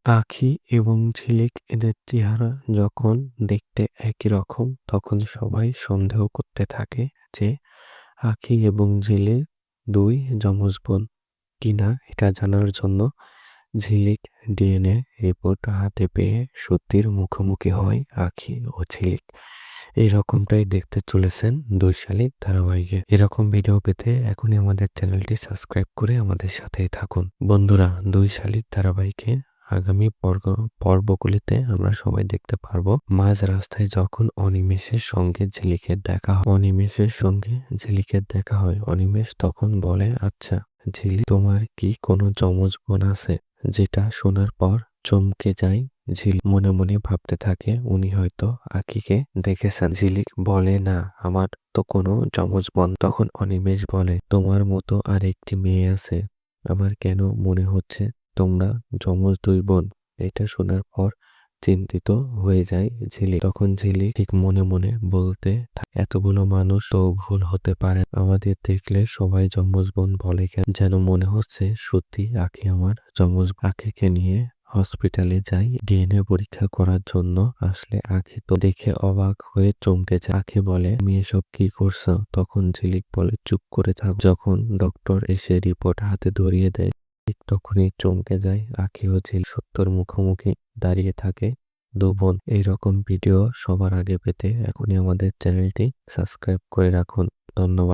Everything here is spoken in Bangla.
আঁখি এবং ঝিলিক এদের চেহারা যখন দেখতে একই রকম তখন সবাই সন্দেহ করতে থাকে যে আঁখি এবং ঝিলিক দুই যমজ বোন কিনা। এটা জানার জন্য ঝিলিক ডিএনএ রিপোর্ট হাতে পেয়ে সত্যির মুখোমুখি হয় আঁখি ও ঝিলিক। এইরকমটাই দেখতে চলেছেন দুই শালিক ধারাবাহিকে। এরকম ভিডিও পেতে এখনই আমাদের চ্যানেলটি সাবস্ক্রাইব করে আমাদের সাথেই থাকুন। বন্ধুরা, দুই শালিক ধারাবাহিকে আগামী পর্বগুলিতে আমরা সবাই দেখতে পারবো মাঝ রাস্তায় যখন অনিমেষের সঙ্গে ঝিলিকের দেখা হয়। অনিমেষ তখন বলে, আচ্ছা ঝিলিক, তোমার কি কোনো যমজ বোন আছে? যেটা শোনার পর চমকে যায় ঝিলিক। মনে মনে ভাবতে থাকে উনি হয়তো আঁখিকে দেখেছেন। ঝিলিক বলে, না, আমার তো কোনো যমজ বোন। তখন অনিমেষ বলে, তোমার মতো আর একটি মেয়ে আছে, আমার কেন মনে হচ্ছে তোমরা যমজ দুই বোন। এটা শোনার পর চিন্তিত হয়ে যায় ঝিলিক। তখন ঝিলিক ঠিক মনে মনে বলতে এতগুলো মানুষ তো ভুল হতে পারে, আমাদের দেখলে সবাই যমজ বোন বলে কেন? যেন মনে হচ্ছে সত্যি আঁখি আমার যমজ। আঁখিকে নিয়ে হসপিটালে যাই ডিএনএ পরীক্ষা করার জন্য। আসলে আঁখি তো দেখে অবাক হয়ে চমকে যায়। আঁখি বলে, তুমি এসব কি করছো? তখন ঝিলিক বলে, চুপ করে থাক। যখন ডক্টর এসে রিপোর্ট হাতে ধরিয়ে দেয় ঠিক তখনই চমকে যায় আঁখি ও ঝিলিক। সত্যর মুখোমুখি দাঁড়িয়ে থাকে দু বোন। এইরকম ভিডিও সবার আগে পেতে এখনই আমাদের চ্যানেলটি সাবস্ক্রাইব করে রাখুন। ধন্যবাদ।